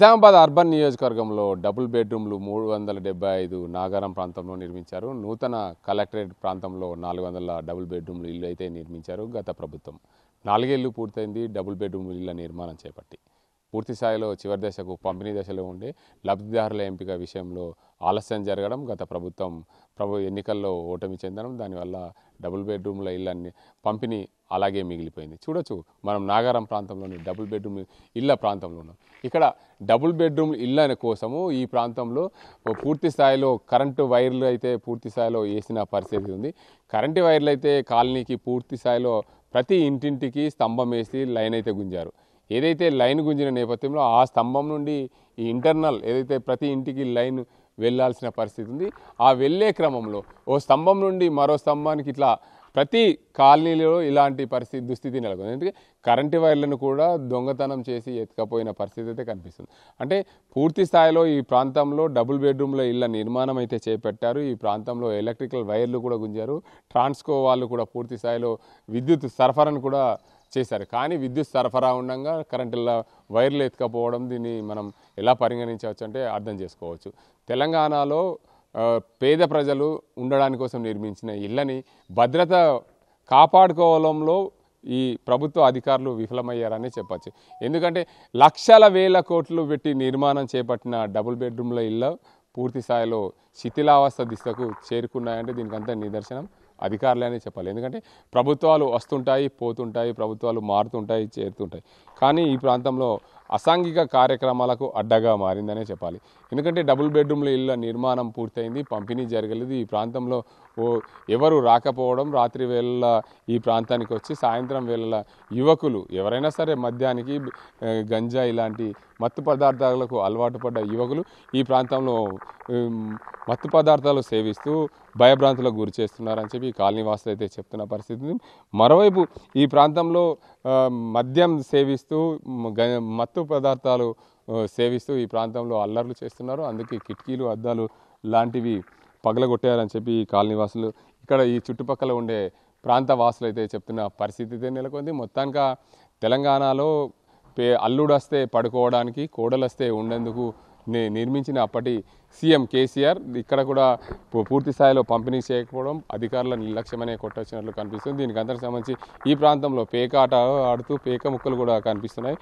Nizamabad urban నియోజకవర్గంలో double బెడ్రూమ్లు 375 నాగారం ప్రాంతంలో నిర్మించారు. నూతన కలెక్టరేట్ ప్రాంతంలో 400 డబుల్ బెడ్రూమ్లు ఇల్లు అయితే నిర్మించారు గత ప్రభుత్వం. 4 ఏళ్లు పూర్తయింది డబుల్ బెడ్రూమ్లు ఇళ్ల నిర్మాణం చేపట్టి. పూర్తి స్థాయిలో చివరి దశకు పంపిణీ దశలో ఉండే లబ్ధిదారుల ఎంపిక విషయంలో ఆలస్యం జరగడం, గత ప్రభుత్వం ఎన్నికల్లో ఓటమి చెందడం, దానివల్ల డబుల్ బెడ్రూమ్ల ఇళ్ళ పంపిణీ అలాగే మిగిలిపోయింది. చూడొచ్చు, మనం నాగారం ప్రాంతంలోని డబుల్ బెడ్రూమ్ ఇళ్ళ ప్రాంతంలో ఉన్నాం. ఇక్కడ డబుల్ బెడ్రూమ్ ఇళ్ళ కోసము ఈ ప్రాంతంలో పూర్తి స్థాయిలో కరెంటు వైర్లు అయితే పూర్తి స్థాయిలో వేసిన పరిస్థితి ఉంది. కరెంటు వైర్లు అయితే కాలనీకి పూర్తి స్థాయిలో ప్రతి ఇంటింటికి స్తంభం వేసి లైన్ అయితే గుంజారు. ఏదైతే లైన్ గుంజిన నేపథ్యంలో ఆ స్తంభం నుండి ఈ ఇంటర్నల్ ఏదైతే ప్రతి ఇంటికి లైన్ వెళ్ళాల్సిన పరిస్థితి ఉంది. ఆ వెళ్ళే క్రమంలో ఓ స్తంభం నుండి మరో స్తంభానికి ఇట్లా ప్రతి కాలనీలో ఇలాంటి దుస్థితి నెలకొంది. ఎందుకంటే కరెంటు వైర్లను కూడా దొంగతనం చేసి ఎత్తుకపోయిన పరిస్థితి అయితే కనిపిస్తుంది. అంటే పూర్తి స్థాయిలో ఈ ప్రాంతంలో డబుల్ బెడ్రూమ్ల ఇళ్ల నిర్మాణం అయితే చేపట్టారు. ఈ ప్రాంతంలో ఎలక్ట్రికల్ వైర్లు కూడా గుంజారు. ట్రాన్స్కో వాళ్ళు కూడా పూర్తి స్థాయిలో విద్యుత్ సరఫరాను కూడా చేశారు. కానీ విద్యుత్ సరఫరా ఉండగా కరెంటుల వైర్లు ఎత్తుకపోవడం, దీన్ని మనం ఎలా పరిగణించవచ్చు అంటే అర్థం చేసుకోవచ్చు. తెలంగాణలో పేద ప్రజలు ఉండడానికి కోసం నిర్మించిన ఇళ్ళని భద్రత కాపాడుకోవడంలో ఈ ప్రభుత్వ అధికారులు విఫలమయ్యారని చెప్పచ్చు. ఎందుకంటే లక్షల వేల కోట్లు పెట్టి నిర్మాణం చేపట్టిన డబుల్ బెడ్రూమ్ల ఇళ్ళ పూర్తి స్థాయిలో శిథిలావస్థ దిశకు చేరుకున్నాయంటే దీనికంతా నిదర్శనం అధికారులనే చెప్పాలి. ఎందుకంటే ప్రభుత్వాలు వస్తుంటాయి, పోతుంటాయి, ప్రభుత్వాలు మారుతుంటాయి, చేరుతుంటాయి. కానీ ఈ ప్రాంతంలో అసాంఘిక కార్యక్రమాలకు అడ్డగా మారిందనే చెప్పాలి. ఎందుకంటే డబుల్ బెడ్రూమ్ల ఇళ్ళ నిర్మాణం పూర్తయింది, పంపిణీ జరగలేదు. ఈ ప్రాంతంలో ఎవరు రాకపోవడం, రాత్రి వేళ ఈ ప్రాంతానికి వచ్చి సాయంత్రం వేళ యువకులు ఎవరైనా సరే మద్యానికి, గంజా ఇలాంటి మత్తు పదార్థాలకు అలవాటు పడ్డ యువకులు ఈ ప్రాంతంలో మత్తు పదార్థాలు సేవిస్తూ భయభ్రాంతులకు గురి చేస్తున్నారని చెప్పి ఈ కాలనీ వాసులు అయితే చెప్తున్న పరిస్థితి. మరోవైపు ఈ ప్రాంతంలో మద్యం సేవిస్తూ మత్తు పదార్థాలు సేవిస్తూ ఈ ప్రాంతంలో అల్లర్లు చేస్తున్నారు. అందుకే కిటికీలు, అద్దాలు లాంటివి పగలగొట్టారని చెప్పి ఈ కాలనీ వాసులు, ఇక్కడ ఈ చుట్టుపక్కల ఉండే ప్రాంత వాసులు అయితే చెప్తున్న పరిస్థితి అయితే నెలకొంది. మొత్తానికి తెలంగాణలో అల్లుడు వస్తే పడుకోవడానికి, కోడలు వస్తే ఉండేందుకు నిర్మించిన అప్పటి సీఎం కేసీఆర్ ఇక్కడ కూడా పూర్తి స్థాయిలో పంపిణీ చేయకపోవడం, అధికారుల నిర్లక్ష్యమనే కొట్టొచ్చినట్లు కనిపిస్తుంది. దీనికి అందరికి సంబంధించి ఈ ప్రాంతంలో పేక ఆట ఆడుతూ పేక ముక్కలు కూడా కనిపిస్తున్నాయి.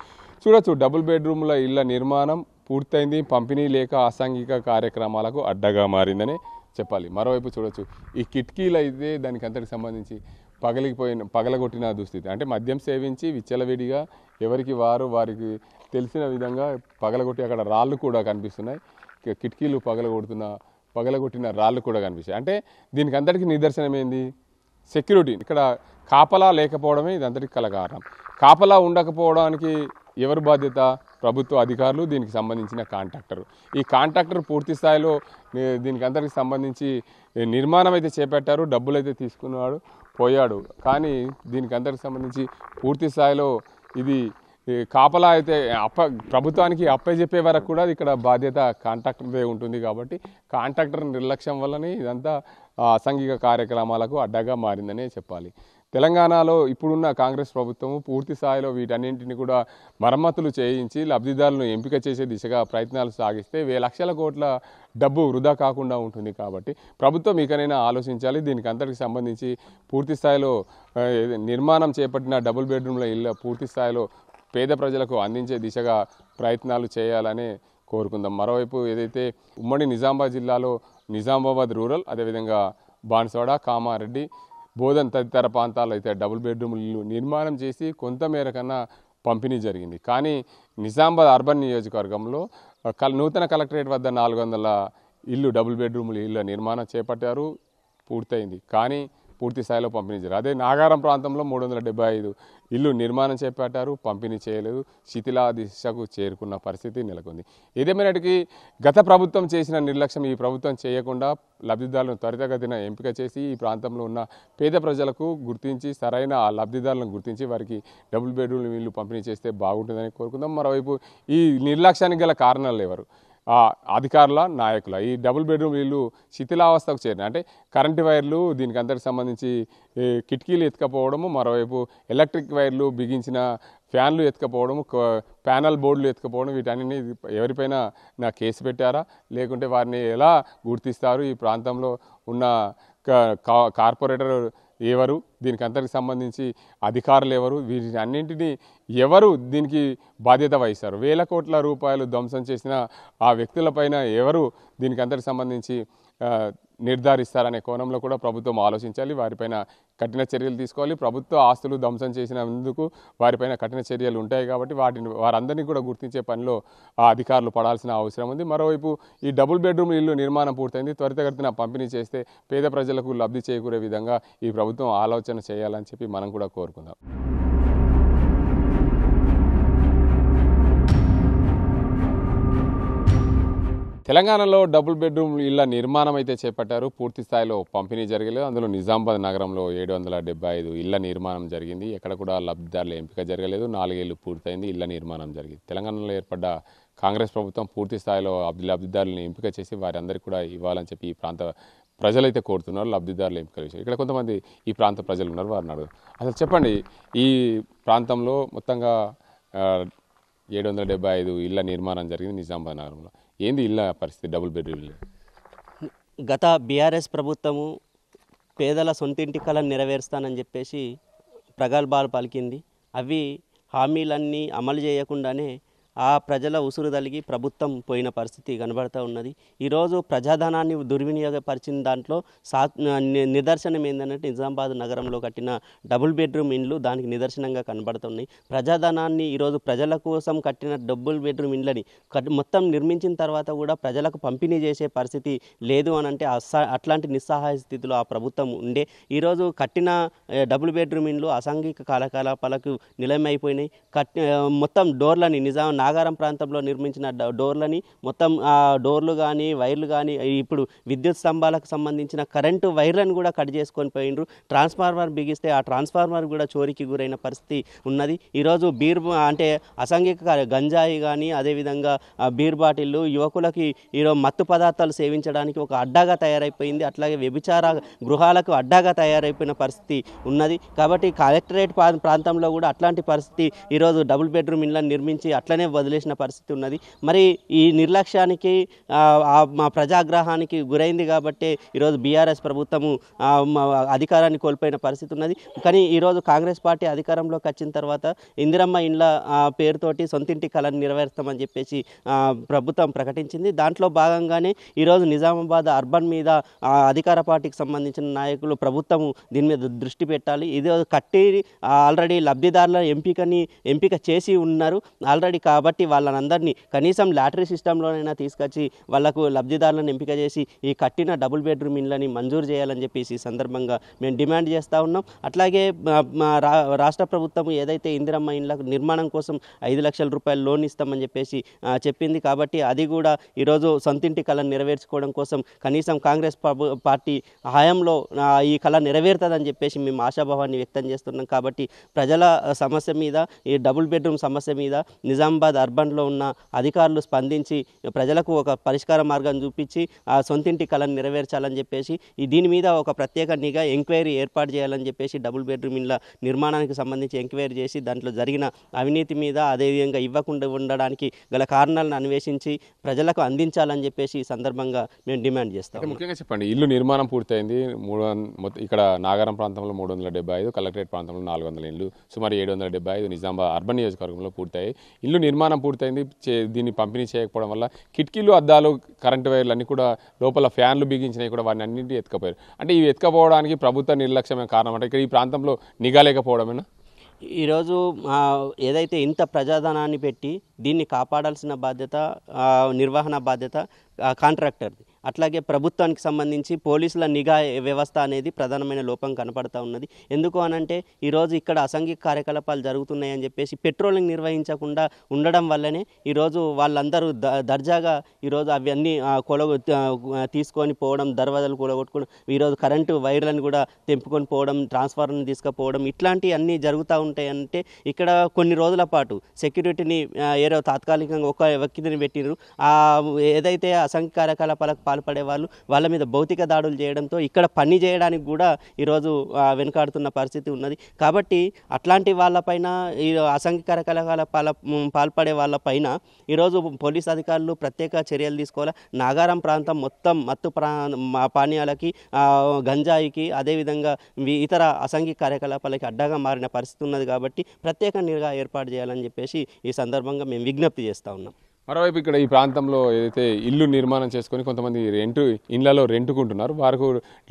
చూడొచ్చు, డబుల్ బెడ్రూమ్ల ఇళ్ల నిర్మాణం పూర్తయింది, పంపిణీ లేక అసాంఘిక కార్యక్రమాలకు అడ్డగా మారిందని చెప్పాలి. మరోవైపు చూడొచ్చు, ఈ కిటికీలు అయితే దానికి అంతటికి సంబంధించి పగలగొట్టిన దుస్థితి. అంటే మద్యం సేవించి విచ్చలవిడిగా ఎవరికి వారికి తెలిసిన విధంగా పగలగొట్టి అక్కడ రాళ్ళు కూడా కనిపిస్తున్నాయి. కిటికీలు పగలగొట్టిన రాళ్ళు కూడా కనిపిస్తాయి. అంటే దీనికి అంతటికి నిదర్శనం ఏంది? సెక్యూరిటీ. ఇక్కడ కాపలా లేకపోవడమే ఇదంతటికి కల కారణం. కాపలా ఉండకపోవడానికి ఎవరు బాధ్యత? ప్రభుత్వ అధికారులు, దీనికి సంబంధించిన కాంట్రాక్టర్. ఈ కాంట్రాక్టర్ పూర్తి స్థాయిలో దీనికి అంతటికి సంబంధించి నిర్మాణం అయితే చేపట్టారు, డబ్బులు అయితే తీసుకున్నాడు, పోయాడు. కానీ దీనికి అంతటికి సంబంధించి పూర్తి స్థాయిలో ఇది కాపలా అయితే ప్రభుత్వానికి అప్పచెప్పే వరకు కూడా ఇక్కడ బాధ్యత కాంట్రాక్టర్దే ఉంటుంది. కాబట్టి కాంట్రాక్టర్ నిర్లక్ష్యం వల్లనే ఇదంతా అసాంఘిక కార్యక్రమాలకు అడ్డగా మారిందనే చెప్పాలి. తెలంగాణలో ఇప్పుడున్న కాంగ్రెస్ ప్రభుత్వము పూర్తి స్థాయిలో వీటన్నింటినీ కూడా మరమ్మతులు చేయించి లబ్ధిదారులను ఎంపిక చేసే దిశగా ప్రయత్నాలు సాగిస్తే లక్షల కోట్ల డబ్బు వృధా కాకుండా ఉంటుంది. కాబట్టి ప్రభుత్వం ఇకనైనా ఆలోచించాలి. దీనికి అంతటికి సంబంధించి పూర్తి స్థాయిలో నిర్మాణం చేపట్టిన డబుల్ బెడ్రూమ్ల ఇళ్ళ పూర్తి స్థాయిలో పేద ప్రజలకు అందించే దిశగా ప్రయత్నాలు చేయాలని కోరుకుందాం. మరోవైపు ఏదైతే ఉమ్మడి నిజామాబాద్ జిల్లాలో నిజామాబాద్ రూరల్, అదేవిధంగా బాన్స్వాడ, కామారెడ్డి, బోధన్ తదితర ప్రాంతాల్లో అయితే డబుల్ బెడ్రూమ్ ఇల్లు నిర్మాణం చేసి కొంతమేర కన్నా పంపిణీ జరిగింది. కానీ నిజామాబాద్ అర్బన్ నియోజకవర్గంలో నూతన కలెక్టరేట్ వద్ద 400 డబుల్ బెడ్రూమ్ల ఇళ్ళ నిర్మాణం చేపట్టారు, పూర్తయింది. కానీ పూర్తి స్థాయిలో పంపిణీ జరిగింది. అదే నాగారం ప్రాంతంలో 375 ఇల్లు నిర్మాణం చేపట్టారు, పంపిణీ చేయలేదు, శిథిలా దిశకు చేరుకున్న పరిస్థితి నెలకొంది. ఏదేమైనటికీ గత ప్రభుత్వం చేసిన నిర్లక్ష్యం ఈ ప్రభుత్వం చేయకుండా లబ్ధిదారులను త్వరితగతిన ఎంపిక చేసి ఈ ప్రాంతంలో ఉన్న పేద ప్రజలకు గుర్తించి సరైన లబ్ధిదారులను గుర్తించి వారికి డబుల్ బెడ్రూమ్ ఇల్లు పంపిణీ చేస్తే బాగుంటుందని కోరుకుందాం. మరోవైపు ఈ నిర్లక్ష్యానికి గల కారణాలు ఎవరు? అధికారుల, నాయకుల. ఈ డబుల్ బెడ్రూమ్ ఇల్లు శిథిలావస్థకు చేరిన అంటే కరెంటు వైర్లు దీనికి అంతటికి సంబంధించి కిటికీలు ఎత్తుకపోవడము, మరోవైపు ఎలక్ట్రిక్ వైర్లు బిగించిన ఫ్యాన్లు ఎత్తుకపోవడం, ప్యానల్ బోర్డులు ఎత్తుకపోవడం, వీటన్ని ఎవరిపైన నా కేసు పెట్టారా, లేకుంటే వారిని ఎలా గుర్తిస్తారు, ఈ ప్రాంతంలో ఉన్న కార్పొరేటర్ ఎవరు, దీనికి అంతటికి సంబంధించి అధికారులు ఎవరు, వీటి అన్నింటినీ ఎవరు దీనికి బాధ్యత వహిస్తారు, వేల కోట్ల రూపాయలు ధ్వంసం చేసిన ఆ వ్యక్తులపైన ఎవరు దీనికి అంతటికి సంబంధించి నిర్ధారిస్తారనే కోణంలో కూడా ప్రభుత్వం ఆలోచించాలి. వారిపైన కఠిన చర్యలు తీసుకోవాలి. ప్రభుత్వ ఆస్తులు ధ్వంసం చేసినందుకు వారిపైన కఠిన చర్యలు ఉంటాయి కాబట్టి వారందరినీ కూడా గుర్తించే పనిలో ఆ అధికారులు పడాల్సిన అవసరం ఉంది. మరోవైపు ఈ డబుల్ బెడ్రూమ్ ఇల్లు నిర్మాణం పూర్తయింది. త్వరితగతిన పంపిణీ చేస్తే పేద ప్రజలకు లబ్ధి చేకూరే విధంగా ఈ ప్రభుత్వం ఆలోచన చేయాలని చెప్పి మనం కూడా కోరుకుందాం. తెలంగాణలో డబుల్ బెడ్రూమ్ ఇళ్ల నిర్మాణం అయితే చేపట్టారు. పూర్తి స్థాయిలో పంపిణీ జరగలేదు. అందులో నిజామాబాద్ నగరంలో 775 ఇళ్ల నిర్మాణం జరిగింది. ఎక్కడ కూడా లబ్ధిదారుల ఎంపిక జరగలేదు. 4 ఏళ్లు పూర్తయింది, ఇళ్ల నిర్మాణం జరిగింది. తెలంగాణలో ఏర్పడ్డ కాంగ్రెస్ ప్రభుత్వం పూర్తి స్థాయిలో లబ్ధిదారులను ఎంపిక చేసి వారందరికీ కూడా ఇవ్వాలని చెప్పి ఈ ప్రాంత ప్రజలైతే కోరుతున్నారు. లబ్ధిదారుల ఎంపిక విషయం ఇక్కడ కొంతమంది ఈ ప్రాంత ప్రజలు ఉన్నారు, వారిని అడుగు. అసలు చెప్పండి, ఈ ప్రాంతంలో మొత్తంగా 775 ఇళ్ల నిర్మాణం జరిగింది నిజామాబాద్ నగరంలో. ఏంది ఇళ్ళ పరిస్థితి, డబుల్ బెడ్రూమ్ ఇల్లు? గత బీఆర్ఎస్ ప్రభుత్వము పేదల సొంతింటి కలను నెరవేరుస్తానని చెప్పేసి ప్రగల్భాలు పలికింది. అవి హామీలన్నీ అమలు చేయకుండానే ఆ ప్రజల ఉసురు తలిగి ప్రభుత్వం పోయిన పరిస్థితి కనబడుతూ ఉన్నది. ఈరోజు ప్రజాధనాన్ని దుర్వినియోగపరిచిన దాంట్లో నిదర్శనం ఏంటంటే నిజామాబాద్ నగరంలో కట్టిన డబుల్ బెడ్రూమ్ ఇండ్లు దానికి నిదర్శనంగా కనబడుతున్నాయి. ప్రజాధనాన్ని ఈరోజు ప్రజల కోసం కట్టిన డబుల్ బెడ్రూమ్ ఇండ్లని మొత్తం నిర్మించిన తర్వాత కూడా ప్రజలకు పంపిణీ చేసే పరిస్థితి లేదు అని అంటే అట్లాంటి నిస్సహాయ స్థితిలో ఆ ప్రభుత్వం ఉండే. ఈరోజు కట్టిన డబుల్ బెడ్రూమ్ ఇండ్లు అసాంఘిక కార్యకలాపాలకు నిలయమైపోయినాయి. మొత్తం డోర్లని నాగారం ప్రాంతంలో నిర్మించిన డోర్లని మొత్తం ఆ డోర్లు కానీ వైర్లు కానీ ఇప్పుడు విద్యుత్ స్తంభాలకు సంబంధించిన కరెంటు వైర్లను కూడా కట్ చేసుకొని పోయిండ్రు. ట్రాన్స్ఫార్మర్ బిగిస్తే ఆ ట్రాన్స్ఫార్మర్ కూడా చోరీకి గురైన పరిస్థితి ఉన్నది. ఈరోజు అంటే అసాంఘిక గంజాయి కానీ అదేవిధంగా బీర్ బాటిళ్ళు యువకులకి ఈరోజు మత్తు పదార్థాలు సేవించడానికి ఒక అడ్డాగా తయారైపోయింది. అట్లాగే వ్యభిచార గృహాలకు అడ్డాగా తయారైపోయిన పరిస్థితి ఉన్నది. కాబట్టి కలెక్టరేట్ ప్రాంతంలో కూడా అట్లాంటి పరిస్థితి ఈరోజు డబుల్ బెడ్రూమ్ ఇళ్ళని నిర్మించి అట్లనే వదిలేసిన పరిస్థితి ఉన్నది. మరి ఈ నిర్లక్ష్యానికి మా ప్రజాగ్రహానికి గురైంది కాబట్టి ఈరోజు బీఆర్ఎస్ ప్రభుత్వము అధికారాన్ని కోల్పోయిన పరిస్థితి ఉన్నది. కానీ ఈరోజు కాంగ్రెస్ పార్టీ అధికారంలోకి వచ్చిన తర్వాత ఇందిరమ్మ ఇండ్ల పేరుతోటి సొంతింటి కలను నెరవేరుస్తామని చెప్పేసి ప్రభుత్వం ప్రకటించింది. దాంట్లో భాగంగానే ఈరోజు నిజామాబాద్ అర్బన్ మీద అధికార పార్టీకి సంబంధించిన నాయకులు ప్రభుత్వము దీని మీద దృష్టి పెట్టాలి. ఇది కట్టి ఆల్రెడీ లబ్ధిదారుల ఎంపిక చేసి ఉన్నారు ఆల్రెడీ. కాబట్టి వాళ్ళందరినీ కనీసం లాటరీ సిస్టంలోనైనా తీసుకొచ్చి వాళ్లకు లబ్ధిదారులను ఎంపిక చేసి ఈ కట్టిన డబుల్ బెడ్రూమ్ ఇళ్ళని మంజూరు చేయాలని చెప్పేసి ఈ సందర్భంగా మేము డిమాండ్ చేస్తూ ఉన్నాం. అట్లాగే రాష్ట్ర ప్రభుత్వం ఏదైతే ఇందిరమ్మ ఇళ్ళకు నిర్మాణం కోసం 5 లక్షల రూపాయలు లోన్ ఇస్తామని చెప్పేసి చెప్పింది. కాబట్టి అది కూడా ఈరోజు సొంతింటి కళను నెరవేర్చుకోవడం కోసం కనీసం కాంగ్రెస్ పార్టీ హయాంలో ఈ కళ నెరవేరుతుందని చెప్పేసి మేము ఆశాభావాన్ని వ్యక్తం చేస్తున్నాం. కాబట్టి ప్రజల సమస్య మీద, ఈ డబుల్ బెడ్రూమ్ సమస్య మీద నిజామాబాద్ అర్బన్లో ఉన్న అధికారులు స్పందించి ప్రజలకు ఒక పరిష్కార మార్గం చూపించి ఆ సొంతింటి కళను నెరవేర్చాలని చెప్పేసి దీని మీద ఒక ప్రత్యేక నిఘా ఎంక్వైరీ ఏర్పాటు చేయాలని చెప్పేసి డబుల్ బెడ్రూమ్ ఇళ్ళ నిర్మాణానికి సంబంధించి ఎంక్వైరీ చేసి దాంట్లో జరిగిన అవినీతి మీద అదేవిధంగా ఇవ్వకుండా ఉండడానికి గల కారణాలను అన్వేషించి ప్రజలకు అందించాలని చెప్పేసి ఈ సందర్భంగా మేము డిమాండ్ చేస్తాం. ముఖ్యంగా చెప్పండి, ఇల్లు నిర్మాణం పూర్తయింది. ఇక్కడ నాగారం ప్రాంతంలో 375, కలెక్టరేట్ ప్రాంతంలో 400 ఇల్లు, సుమారు 775 నిజామాబాద్ అర్బన్ నియోజకవర్గంలో పూర్తయ్యాయి. ఇల్లు నిర్మాణం పూర్తయింది. దీన్ని పంపిణీ చేయకపోవడం వల్ల కిటికీలు, అద్దాలు, కరెంటు వైర్లు అన్నీ కూడా లోపల ఫ్యాన్లు బిగించినవి కూడా వాటిని అన్నింటినీ ఎత్తుకపోయారు. అంటే ఇవి ఎత్తుకపోవడానికి ప్రభుత్వ నిర్లక్ష్యమే కారణం అంటే ఇక్కడ ఈ ప్రాంతంలో నిఘా లేకపోవడమేనా? ఈరోజు ఏదైతే ఇంత ప్రజాధనాన్ని పెట్టి దీన్ని కాపాడాల్సిన బాధ్యత, నిర్వహణ బాధ్యత కాంట్రాక్టర్ది. అట్లాగే ప్రభుత్వానికి సంబంధించి పోలీసుల నిఘా వ్యవస్థ అనేది ప్రధానమైన లోపం కనపడతా ఉన్నది. ఎందుకు అనంటే ఈరోజు ఇక్కడ అసాంఘిక కార్యకలాపాలు జరుగుతున్నాయని చెప్పేసి పెట్రోలింగ్ నిర్వహించకుండా ఉండడం వల్లనే ఈరోజు వాళ్ళందరూ దర్జాగా ఈరోజు అవన్నీ తీసుకొని పోవడం, దర్వాజాలు కూడగొట్టుకోవడం, ఈరోజు కరెంటు వైర్లను కూడా తెంపుకొని పోవడం, ట్రాన్స్ఫార్మర్ని తీసుకుపోవడం, ఇట్లాంటివి అన్నీ జరుగుతూ ఉంటాయంటే ఇక్కడ కొన్ని రోజుల పాటు సెక్యూరిటీని ఏదో తాత్కాలికంగా ఒక వ్యక్తిని పెట్టినారు. ఏదైతే అసాంఘిక కార్యకలాపాలకు పాల్పడే వాళ్ళు వాళ్ళ మీద భౌతిక దాడులు చేయడంతో ఇక్కడ పని చేయడానికి కూడా ఈరోజు వెనుకాడుతున్న పరిస్థితి ఉన్నది. కాబట్టి అట్లాంటి వాళ్ళపైన ఈ అసాంఘిక కార్యకలాపాల పాల్పడే వాళ్ళపైన ఈరోజు పోలీస్ అధికారులు ప్రత్యేక చర్యలు తీసుకోవాలి. నాగారం ప్రాంతం మొత్తం మత్తు పానీయాలకి, గంజాయికి, అదేవిధంగా ఇతర అసాంఘిక కార్యకలాపాలకి అడ్డాగా మారిన పరిస్థితి ఉన్నది. కాబట్టి ప్రత్యేక నిఘా ఏర్పాటు చేయాలని చెప్పేసి ఈ సందర్భంగా మేము విజ్ఞప్తి చేస్తూ ఉన్నాం. మరోవైపు ఇక్కడ ఈ ప్రాంతంలో ఏదైతే ఇల్లు నిర్మాణం చేసుకొని కొంతమంది ఇళ్లలో రెంటుకుంటున్నారు, వారికి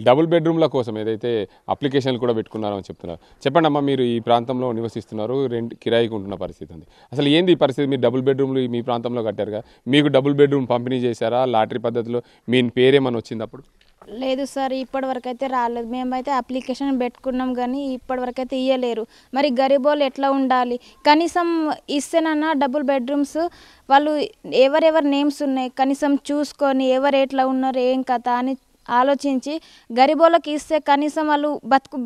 డబుల్ బెడ్రూమ్ల కోసం ఏదైతే అప్లికేషన్లు కూడా పెట్టుకున్నారో అని చెప్తున్నారు. చెప్పండి అమ్మా, మీరు ఈ ప్రాంతంలో నివసిస్తున్నారు, కిరాయికి ఉంటున్న పరిస్థితి ఉంది. అసలు ఏంది ఈ పరిస్థితి? మీరు డబుల్ బెడ్రూమ్లు మీ ప్రాంతంలో కట్టారు కదా, మీకు డబుల్ బెడ్రూమ్ పంపిణీ చేశారా? లాటరీ పద్ధతిలో మీ పేరేమని వచ్చింది అప్పుడు? లేదు సార్, ఇప్పటివరకు అయితే రాలేదు. మేమైతే అప్లికేషన్ పెట్టుకున్నాం కానీ ఇప్పటివరకు అయితే ఇవ్వలేరు. మరి గరీబోళ్ళు ఎట్లా ఉండాలి? కనీసం ఇస్తేనన్నా డబుల్ బెడ్రూమ్స్ వాళ్ళు ఎవరెవరి నేమ్స్ ఉన్నాయి కనీసం చూసుకొని ఎవరు ఎట్లా ఉన్నారు ఏం కథ అని ఆలోచించి గరీబోళ్ళకి ఇస్తే కనీసం వాళ్ళు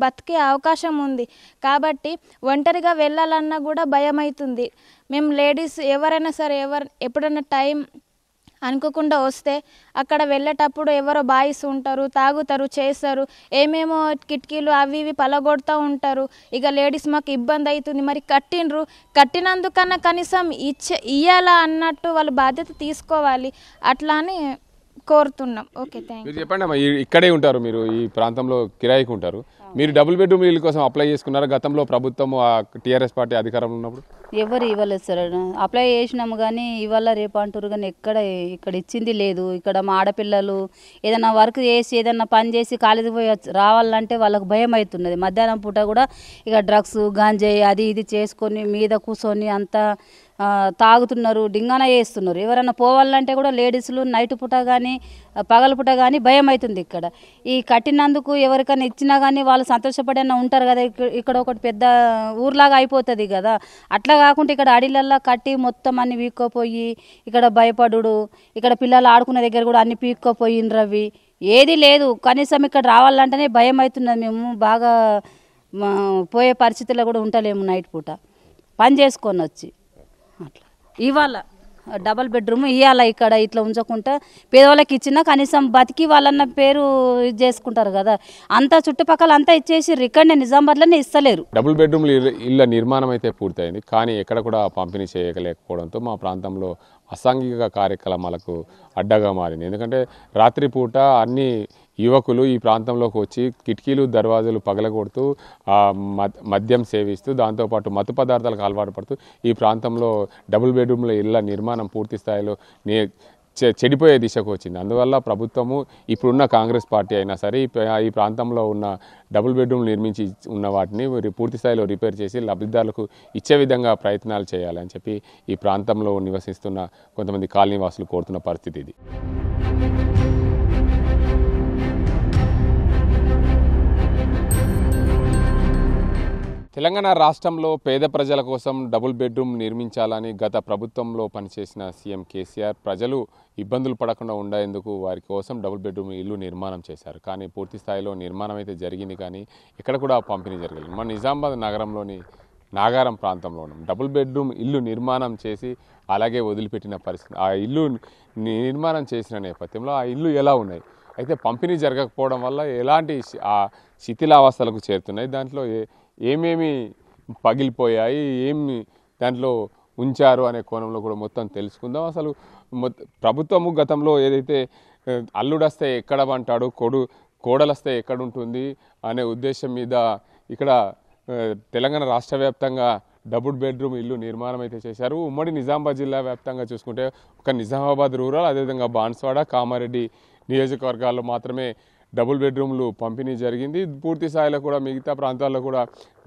బతికే అవకాశం ఉంది. కాబట్టి ఒంటరిగా వెళ్ళాలన్నా కూడా భయం అవుతుంది. మేము లేడీస్ ఎవరైనా సరే ఎప్పుడైనా టైం అనుకోకుండా వస్తే అక్కడ వెళ్ళేటప్పుడు ఎవరో బాయ్స్ ఉంటారు, తాగుతారు, చేస్తారు, ఏమేమో కిటికీలు అవి ఇవి పలగొడుతూ ఉంటారు. ఇక లేడీస్ మాకు ఇబ్బంది అవుతుంది. మరి కట్టినందుకన్నా కనీసం ఇయ్యాలా అన్నట్టు వాళ్ళు బాధ్యత తీసుకోవాలి. అట్లా అని కోరుతున్నాం. Okay, thank you. చెప్పండి అమ్మా, ఇక్కడే ఉంటారు, మీరు ఈ ప్రాంతంలో కిరాయికి ఉంటారు, మీరు డబుల్ బెడ్రూమ్ ఇల్లు కోసం అప్లై చేసుకున్నారు. గతంలో ప్రభుత్వం టీఆర్ఎస్ పార్టీ అధికారంలో ఉన్నప్పుడు ఎవరు ఇవ్వలేదు సార్. అప్లై చేసినాము కానీ ఇవాళ రేపు అంటారు కానీ ఇక్కడ ఇచ్చింది లేదు. ఇక్కడ మా ఆడపిల్లలు ఏదైనా వర్క్ చేసి ఏదైనా పని చేసి కాలేజీ పోయి రావాలంటే వాళ్ళకు భయం అవుతున్నది. మధ్యాహ్నం పూట కూడా ఇక డ్రగ్స్, గాంజాయి అది ఇది చేసుకొని మీద కూర్చొని అంతా తాగుతున్నారు, డింగాన చేస్తున్నారు. ఎవరైనా పోవాలంటే కూడా లేడీస్లు నైట్ పూట కానీ పగల పూట కానీ భయం అవుతుంది. ఈ కట్టినందుకు ఎవరికైనా ఇచ్చినా కానీ వాళ్ళు సంతోషపడైనా ఉంటారు కదా. ఇక్కడ ఒకటి పెద్ద ఊర్లాగా అయిపోతుంది కదా. అట్లా కాకుండా ఇక్కడ అడిలల్లా కట్టి మొత్తం అన్ని పీక్కోపోయి ఇక్కడ భయపడు, ఇక్కడ పిల్లలు ఆడుకునే దగ్గర కూడా అన్ని పీక్కోపోయిండ్రు. అవి ఏది లేదు. కనీసం ఇక్కడ రావాలంటేనే భయం అవుతున్నది. మేము బాగా పోయే పరిస్థితుల్లో కూడా ఉంటలేము. నైట్ పూట పని చేసుకొని వచ్చి అట్లా ఇవాళ డబల్ బెడ్రూమ్ ఇవ్వాల. ఇక్కడ ఇట్లా ఉంచకుండా పేదవాళ్ళకి ఇచ్చినా కనీసం బతికి వాళ్ళన్న పేరు ఇది చేసుకుంటారు కదా. అంతా చుట్టుపక్కల అంతా ఇచ్చేసి ఇక్కడనే నిజామాబాద్లోనే ఇస్తలేరు. డబుల్ బెడ్రూమ్ ఇళ్ళ నిర్మాణం అయితే పూర్తయింది, కానీ ఎక్కడ కూడా పంపిణీ చేయలేకపోవడంతో మా ప్రాంతంలో అసాంఘిక కార్యక్రమాలకు అడ్డగా మారింది. ఎందుకంటే రాత్రిపూట అన్ని యువకులు ఈ ప్రాంతంలోకి వచ్చి కిటికీలు దర్వాజాలు పగలగొడుతూ మద్యం సేవిస్తూ దాంతోపాటు మత్తు పదార్థాలకు అలవాటు పడుతూ ఈ ప్రాంతంలో డబుల్ బెడ్రూమ్ల ఇళ్ళ నిర్మాణం పూర్తి స్థాయిలో చెడిపోయే దిశకు వచ్చింది. అందువల్ల ప్రభుత్వము ఇప్పుడున్న కాంగ్రెస్ పార్టీ అయినా సరే ఈ ప్రాంతంలో ఉన్న డబుల్ బెడ్రూమ్లు నిర్మించి ఉన్న వాటిని పూర్తి స్థాయిలో రిపేర్ చేసి లబ్ధిదారులకు ఇచ్చే విధంగా ప్రయత్నాలు చేయాలని చెప్పి ఈ ప్రాంతంలో నివసిస్తున్న కొంతమంది కాలనీ వాసులు కోరుతున్న పరిస్థితి ఇది. తెలంగాణ రాష్ట్రంలో పేద ప్రజల కోసం డబుల్ బెడ్రూమ్ నిర్మించాలని గత ప్రభుత్వంలో పనిచేసిన సీఎం కేసీఆర్ ప్రజలు ఇబ్బందులు పడకుండా ఉండేందుకు వారి కోసం డబుల్ బెడ్రూమ్ ఇల్లు నిర్మాణం చేశారు. కానీ పూర్తి స్థాయిలో నిర్మాణం అయితే జరిగింది, కానీ ఎక్కడ కూడా పంపిణీ జరగలేదు. మన నిజామాబాద్ నగరంలోని నాగారం ప్రాంతంలో ఉన్నాం. డబుల్ బెడ్రూమ్ ఇల్లు నిర్మాణం చేసి అలాగే వదిలిపెట్టిన పరిస్థితి. ఆ ఇల్లు నిర్మాణం చేసిన నేపథ్యంలో ఆ ఇల్లు ఎలా ఉన్నాయి, అయితే పంపిణీ జరగకపోవడం వల్ల ఎలాంటి ఆ శిథిలావస్థలకు చేరుతున్నాయి, దాంట్లో ఏమేమి పగిలిపోయాయి, ఏమి దాంట్లో ఉంచారు అనే కోణంలో కూడా మొత్తం తెలుసుకుందాం. అసలు ప్రభుత్వము గతంలో ఏదైతే అల్లుడొస్తే ఎక్కడ అంటాడు, కోడలొస్తే ఎక్కడుంటుంది అనే ఉద్దేశం మీద ఇక్కడ తెలంగాణ రాష్ట్ర వ్యాప్తంగా డబుల్ బెడ్రూమ్ ఇల్లు నిర్మాణం అయితే చేశారు. ఉమ్మడి నిజామాబాద్ జిల్లా వ్యాప్తంగా చూసుకుంటే ఒక నిజామాబాద్ రూరల్, అదేవిధంగా బాన్స్వాడ, కామారెడ్డి నియోజకవర్గాల్లో మాత్రమే డబుల్ బెడ్రూమ్లు పంపిణీ జరిగింది. పూర్తి స్థాయిలో కూడా మిగతా ప్రాంతాల్లో కూడా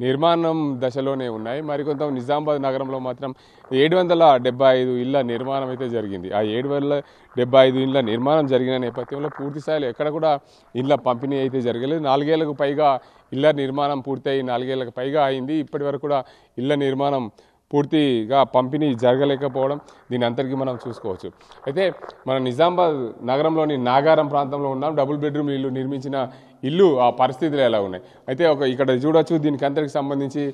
నిర్మాణం దశలోనే ఉన్నాయి. మరికొంత నిజామాబాద్ నగరంలో మాత్రం 775 ఇళ్ల నిర్మాణం అయితే జరిగింది. ఆ 775 ఇళ్ల నిర్మాణం జరిగిన నేపథ్యంలో పూర్తి స్థాయిలో ఎక్కడ కూడా ఇళ్ల పంపిణీ అయితే జరగలేదు. 4 ఏళ్లకు పైగా ఇళ్ల నిర్మాణం పూర్తయి 4 ఏళ్లకు పైగా అయింది. ఇప్పటి వరకు కూడా ఇళ్ల నిర్మాణం పూర్తిగా పంపిణీ జరగలేకపోవడం దీని అంతటికీ మనం చూసుకోవచ్చు. అయితే మన నిజామాబాద్ నగరంలోని నాగారం ప్రాంతంలో ఉన్నాం. డబుల్ బెడ్రూమ్ ఇల్లు నిర్మించిన ఇల్లు ఆ పరిస్థితులు ఎలా ఉన్నాయి. అయితే ఇక్కడ చూడొచ్చు, దీనికి అంతటికి సంబంధించి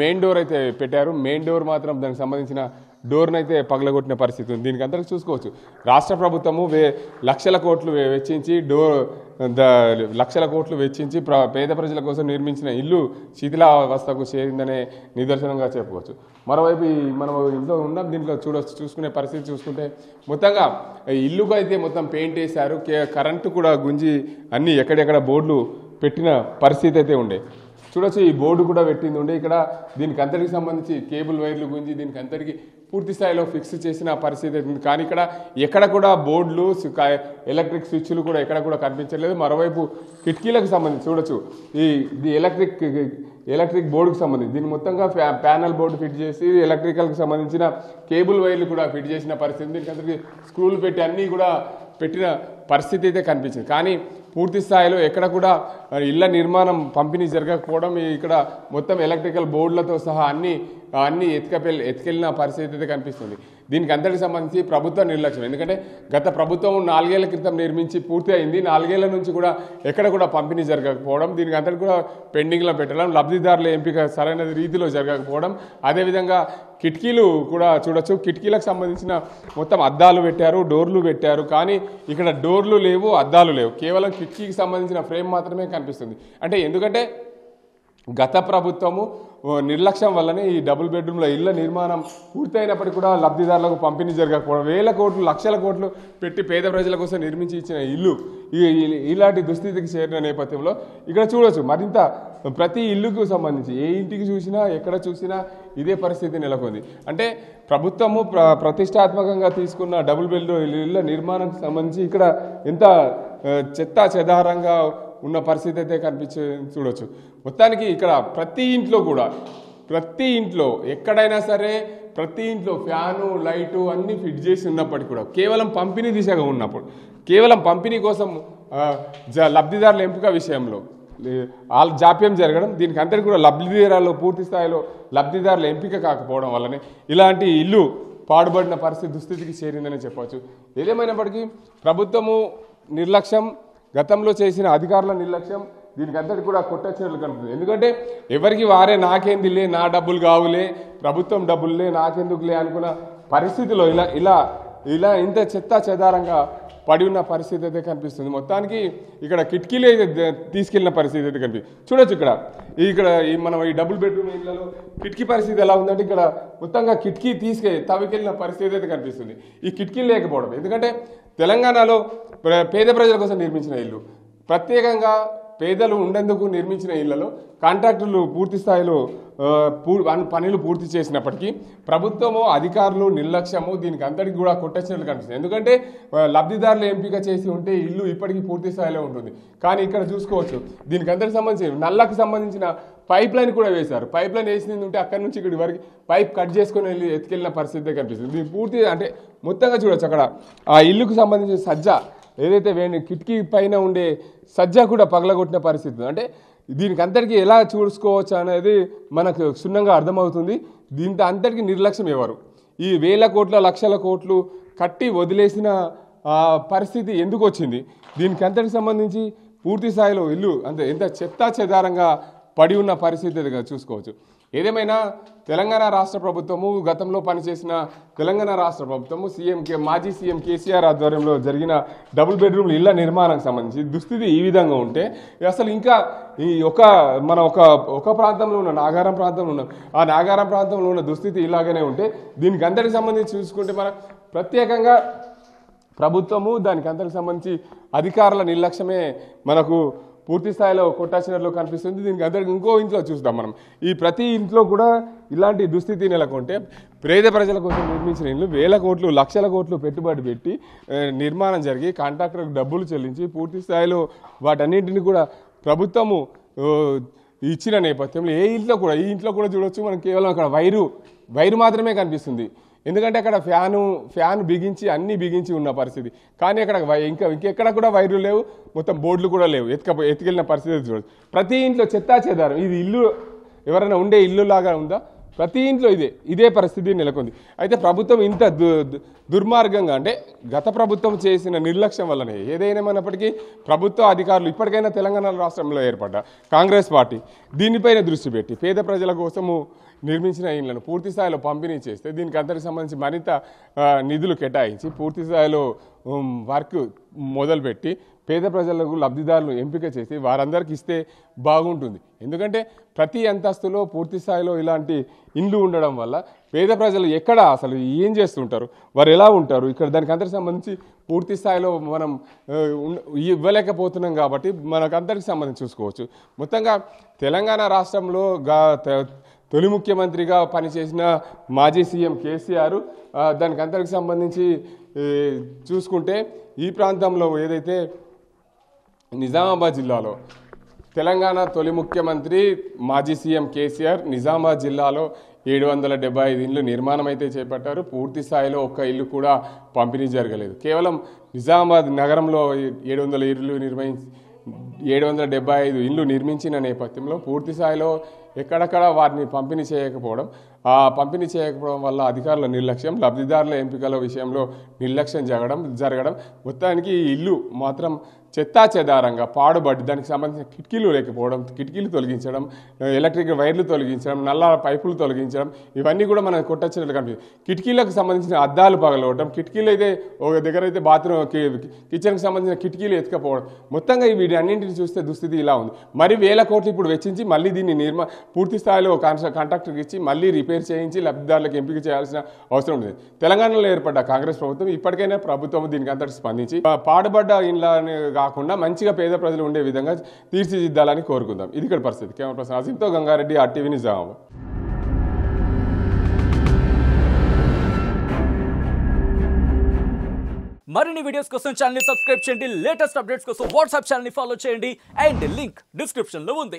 మెయిన్ డోర్ అయితే పెట్టారు. మెయిన్ డోర్ మాత్రం దానికి సంబంధించిన డోర్ని అయితే పగలగొట్టిన పరిస్థితి ఉంది. దీనికి అంతటికి చూసుకోవచ్చు, రాష్ట్ర ప్రభుత్వము లక్షల కోట్లు వెచ్చించి లక్షల కోట్లు వెచ్చించి పేద ప్రజల కోసం నిర్మించిన ఇల్లు శిథిలావస్థకు చేరిందనే నిదర్శనంగా చెప్పుకోవచ్చు. మరోవైపు మనం ఇంట్లో ఉన్నాం, దీంట్లో చూసుకునే పరిస్థితి చూసుకుంటే మొత్తంగా ఇల్లుకు అయితే మొత్తం పెయింట్ వేశారు. కరెంటు కూడా గుంజి అన్ని ఎక్కడెక్కడ బోర్డులు పెట్టిన పరిస్థితి అయితే ఉండే. చూడొచ్చు, ఈ బోర్డు కూడా పెట్టింది ఉండే. ఇక్కడ దీనికి అంతటికి సంబంధించి కేబుల్ వైర్లు గుంజి దీనికి అంతటికి పూర్తి స్థాయిలో ఫిక్స్ చేసిన పరిస్థితి అవుతుంది. కానీ ఇక్కడ ఎక్కడ కూడా బోర్డులు, ఎలక్ట్రిక్ స్విచ్లు కూడా ఎక్కడ కూడా కనిపించలేదు. మరోవైపు కిటికీలకు సంబంధించి చూడొచ్చు, ఈ ఎలక్ట్రిక్ బోర్డుకు సంబంధించి దీన్ని మొత్తంగా ప్యానల్ బోర్డు ఫిట్ చేసి ఎలక్ట్రికల్కి సంబంధించిన కేబుల్ వైర్లు కూడా ఫిట్ చేసిన పరిస్థితి. దీనికి అందరికీ స్క్రూలు పెట్టి అన్నీ కూడా పెట్టిన పరిస్థితి అయితే కనిపించింది. కానీ పూర్తి స్థాయిలో ఎక్కడ కూడా ఇళ్ల నిర్మాణం పంపిణీ జరగకపోవడం, ఇక్కడ మొత్తం ఎలక్ట్రికల్ బోర్డులతో సహా అన్ని ఎత్తుకెళ్ళిన పరిస్థితి అయితే కనిపిస్తుంది. దీనికి అంతటికి సంబంధించి ప్రభుత్వ నిర్లక్ష్యం. ఎందుకంటే గత ప్రభుత్వం 4 ఏళ్ల క్రితం నిర్మించి పూర్తి అయింది. 4 ఏళ్ల నుంచి కూడా ఎక్కడ కూడా పంపిణీ జరగకపోవడం, దీనికి అంతటి కూడా పెండింగ్లో పెట్టడం, లబ్ధిదారుల ఎంపిక సరైన రీతిలో జరగకపోవడం. అదేవిధంగా కిటికీలు కూడా చూడొచ్చు, కిటికీలకు సంబంధించిన మొత్తం అద్దాలు పెట్టారు, డోర్లు పెట్టారు. కానీ ఇక్కడ డోర్లు లేవు, అద్దాలు లేవు, కేవలం కిటికీకి సంబంధించిన ఫ్రేమ్ మాత్రమే కనిపిస్తుంది. అంటే ఎందుకంటే గత ప్రభుత్వము నిర్లక్ష్యం వల్లనే ఈ డబుల్ బెడ్రూమ్ల ఇళ్ల నిర్మాణం పూర్తయినప్పటికీ కూడా లబ్ధిదారులకు పంపిణీ జరగకపోవడం, వేల కోట్లు లక్షల కోట్లు పెట్టి పేద ప్రజల కోసం నిర్మించి ఇచ్చిన ఇల్లు ఇలాంటి దుస్థితికి చేరిన నేపథ్యంలో ఇక్కడ చూడొచ్చు, మరింత ప్రతి ఇల్లుకు సంబంధించి ఏ ఇంటికి చూసినా ఎక్కడ చూసినా ఇదే పరిస్థితి నెలకొంది. అంటే ప్రభుత్వము ప్రతిష్టాత్మకంగా తీసుకున్న డబుల్ బెడ్రూమ్ ఇళ్ల నిర్మాణానికి సంబంధించి ఇక్కడ ఎంత చెత్తా చెదారంగా ఉన్న పరిస్థితి అయితే చూడొచ్చు. మొత్తానికి ఇక్కడ ప్రతి ఇంట్లో ఎక్కడైనా సరే ప్రతి ఇంట్లో ఫ్యాను, లైటు అన్నీ ఫిట్ చేసి ఉన్నప్పటికీ కూడా కేవలం పంపిణీ దిశగా ఉన్నప్పుడు, కేవలం పంపిణీ కోసం లబ్ధిదారుల ఎంపిక విషయంలో జాప్యం జరగడం, దీనికి అంతటి కూడా లబ్ధిదారులు పూర్తి స్థాయిలో లబ్ధిదారుల ఎంపిక కాకపోవడం వల్లనే ఇలాంటి ఇల్లు పాడుబడిన పరిస్థితి దుస్థితికి చేరిందని చెప్పవచ్చు. ఏదేమైనప్పటికీ ప్రభుత్వము నిర్లక్ష్యం, గతంలో చేసిన అధికారుల నిర్లక్ష్యం దీనికి అంతటి కూడా కొట్టొచ్చినట్లు కనిపిస్తుంది. ఎందుకంటే ఎవరికి వారే నాకేందిలే, నా డబ్బులు కావులే, ప్రభుత్వం డబ్బులే నాకెందుకులే అనుకున్న పరిస్థితిలో ఇలా ఇంత చెత్తా చెదారంగా పడి ఉన్న పరిస్థితి అయితే కనిపిస్తుంది. మొత్తానికి ఇక్కడ కిటికీలే తీసుకెళ్లిన పరిస్థితి అయితే కనిపిస్తుంది. చూడొచ్చు, ఇక్కడ మనం ఈ డబుల్ బెడ్రూమ్ ఇళ్లలో కిటికీ పరిస్థితి ఎలా ఉందంటే ఇక్కడ మొత్తంగా కిటికీ తవ్వికెళ్ళిన పరిస్థితి అయితే కనిపిస్తుంది. ఈ కిటికీలు లేకపోవడం, ఎందుకంటే తెలంగాణలో పేద ప్రజల కోసం నిర్మించిన ఇల్లు, ప్రత్యేకంగా పేదలు ఉండేందుకు నిర్మించిన ఇళ్లలో కాంట్రాక్టర్లు పూర్తి స్థాయిలో పనులు పూర్తి చేసినప్పటికీ ప్రభుత్వము అధికారులు నిర్లక్ష్యము దీనికి అంతటికి కూడా కొట్టచ్చినట్లు కనిపిస్తుంది. ఎందుకంటే లబ్ధిదారులు ఎంపిక చేసి ఉంటే ఇల్లు ఇప్పటికీ పూర్తి స్థాయిలో ఉంటుంది. కానీ ఇక్కడ చూసుకోవచ్చు, దీనికి అందరికి సంబంధించి నల్లకు సంబంధించిన పైప్ లైన్ కూడా వేశారు. పైప్ లైన్ వేసింది ఉంటే అక్కడి నుంచి ఇక్కడి వరకు పైప్ కట్ చేసుకొని ఎత్తుకెళ్ళిన పరిస్థితి కనిపిస్తుంది. దీన్ని పూర్తి అంటే మొత్తంగా చూడొచ్చు, అక్కడ ఆ ఇల్లుకు సంబంధించిన సజ్జ ఏదైతే కిటికీ పైన ఉండే సజ్జ కూడా పగలగొట్టిన పరిస్థితి. అంటే దీనికి అంతటికి ఎలా చూసుకోవచ్చు అనేది మనకు క్షుణ్ణంగా అర్థమవుతుంది. దీంతో అంతటికి నిర్లక్ష్యం ఎవరు? ఈ వేల కోట్ల లక్షల కోట్లు కట్టి వదిలేసిన పరిస్థితి ఎందుకు వచ్చింది? దీనికి అంతటికి సంబంధించి పూర్తి స్థాయిలో ఇల్లు ఎంత చెత్తా చెదారంగా పడి ఉన్న పరిస్థితి చూసుకోవచ్చు. ఏదేమైనా తెలంగాణ రాష్ట్ర ప్రభుత్వము గతంలో పనిచేసిన తెలంగాణ రాష్ట్ర ప్రభుత్వము మాజీ సీఎం కేసీఆర్ ఆధ్వర్యంలో జరిగిన డబుల్ బెడ్రూమ్ల ఇళ్ల నిర్మాణానికి సంబంధించి దుస్థితి ఈ విధంగా ఉంటే అసలు ఇంకా మనం ఒక ప్రాంతంలో ఉన్న నాగారం ప్రాంతంలో ఉన్నాం, ఆ నాగారం ప్రాంతంలో ఉన్న దుస్థితి ఇలాగనే ఉంటే దీనికి అందరికి సంబంధించి చూసుకుంటే మనం ప్రత్యేకంగా ప్రభుత్వము దానికి అందరికి సంబంధించి అధికారుల నిర్లక్ష్యమే మనకు పూర్తి స్థాయిలో కొట్టాచినట్లు కనిపిస్తుంది. దీనికి అందరికి ఇంకో ఇంట్లో చూస్తాం మనం, ఈ ప్రతి ఇంట్లో కూడా ఇలాంటి దుస్థితి నెలకొంటే పేద ప్రజల కోసం నిర్మించిన ఇల్లు వేల కోట్లు లక్షల కోట్లు పెట్టుబడి పెట్టి నిర్మాణం జరిగి కాంట్రాక్టర్లకు డబ్బులు చెల్లించి పూర్తి స్థాయిలో వాటన్నింటినీ కూడా ప్రభుత్వము ఇచ్చిన నేపథ్యంలో ఈ ఇంట్లో కూడా చూడొచ్చు మనం, కేవలం అక్కడ వైరు మాత్రమే కనిపిస్తుంది. ఎందుకంటే అక్కడ ఫ్యాన్ బిగించి అన్నీ బిగించి ఉన్న పరిస్థితి. కానీ అక్కడ ఇంకెక్కడ కూడా వైర్లు లేవు, మొత్తం బోర్డులు కూడా లేవు, ఎత్తుకెళ్ళిన పరిస్థితి చూడచ్చు. ప్రతి ఇంట్లో చెత్తా చెదారం. ఇది ఇల్లు ఎవరైనా ఉండే ఇల్లు లాగా ఉందా? ప్రతి ఇంట్లో ఇదే పరిస్థితి నెలకొంది. అయితే ప్రభుత్వం ఇంత దుర్మార్గంగా అంటే గత ప్రభుత్వం చేసిన నిర్లక్ష్యం వల్లనే ఏదైనామైనప్పటికీ ప్రభుత్వ అధికారులు ఇప్పటికైనా తెలంగాణ రాష్ట్రంలో ఏర్పడ్డ కాంగ్రెస్ పార్టీ దీనిపైన దృష్టి పెట్టి పేద ప్రజల కోసము నిర్మించిన ఇళ్లను పూర్తి స్థాయిలో పంపిణీ చేస్తే దీనికి అందరికి సంబంధించి మరింత నిధులు కేటాయించి పూర్తి స్థాయిలో వర్క్ మొదలుపెట్టి పేద ప్రజలకు లబ్ధిదారులు ఎంపిక చేసి వారందరికీ ఇస్తే బాగుంటుంది. ఎందుకంటే ప్రతి అంతస్తులో పూర్తి స్థాయిలో ఇలాంటి ఇండ్లు ఉండడం వల్ల పేద ప్రజలు ఎక్కడ అసలు ఏం చేస్తుంటారు, వారు ఎలా ఉంటారు, ఇక్కడ దానికి అందరికి సంబంధించి పూర్తి స్థాయిలో మనం ఇవ్వలేకపోతున్నాం. కాబట్టి మనకందరికి సంబంధించి చూసుకోవచ్చు. మొత్తంగా తెలంగాణ రాష్ట్రంలో తొలి ముఖ్యమంత్రిగా పనిచేసిన మాజీ సీఎం కేసీఆర్ దానికి అందరికి సంబంధించి చూసుకుంటే ఈ ప్రాంతంలో ఏదైతే నిజామాబాద్ జిల్లాలో తెలంగాణ తొలి ముఖ్యమంత్రి మాజీ సీఎం కేసీఆర్ నిజామాబాద్ జిల్లాలో 775 ఇండ్లు నిర్మాణం అయితే చేపట్టారు. పూర్తి స్థాయిలో ఒక్క ఇల్లు కూడా పంపిణీ జరగలేదు. కేవలం నిజామాబాద్ నగరంలో 775 ఇండ్లు నిర్మించిన నేపథ్యంలో పూర్తి స్థాయిలో ఎక్కడక్కడ వాటిని పంపిణీ చేయకపోవడం వల్ల అధికారుల నిర్లక్ష్యం, లబ్ధిదారుల ఎంపికల విషయంలో నిర్లక్ష్యం జరగడం మొత్తానికి ఈ ఇల్లు మాత్రం చెత్తాచెదారంగా పాడుబడి దానికి సంబంధించిన కిటికీలు లేకపోవడం, కిటికీలు తొలగించడం, ఎలక్ట్రిక్ వైర్లు తొలగించడం, నల్ల పైపులు తొలగించడం ఇవన్నీ కూడా మనకు కొట్టొచ్చినట్లు కనిపిస్తుంది. కిటికీలకు సంబంధించిన అద్దాలు పగలవడం, కిటికీలు అయితే ఒక దగ్గర అయితే బాత్రూమ్ కిచెన్కి సంబంధించిన కిటికీలు ఎత్తుకపోవడం, మొత్తంగా వీటి అన్నింటిని చూస్తే దుస్థితి ఇలా ఉంది. మరి 1000 కోట్లు ఇప్పుడు వెచ్చించి మళ్ళీ దీన్ని పూర్తి స్థాయిలో కాంట్రాక్టర్కి ఇచ్చి మళ్ళీ రిపేర్ చేయించి లబ్ధిదారులకు ఎంపిక చేయాల్సిన అవసరం ఉంది. తెలంగాణలో ఏర్పడ్డ కాంగ్రెస్ ప్రభుత్వం ఇప్పటికైనా ప్రభుత్వం దీనికి అంతటి స్పందించి పాడుబడ్డ ఇండ్లని కాకుండా మంచిగా పేద ప్రజలు ఉండే విధంగా తీర్చిదిద్దాలని కోరుకుందాం. ఇది ఇక్కడ పరిస్థితి. కెమెరా పర్సన్ అజింతో గంగారెడ్డి, RTV నిజామాబాద్. మరిన్ని వీడియోస్ కోసం ఛానల్ ని సబ్స్క్రైబ్ చేయండి. లేటెస్ట్ అప్డేట్స్ కోసం వాట్సాప్ ఛానల్ ని ఫాలో చేయండి. అండ్ లింక్ డిస్క్రిప్షన్ లో ఉంది.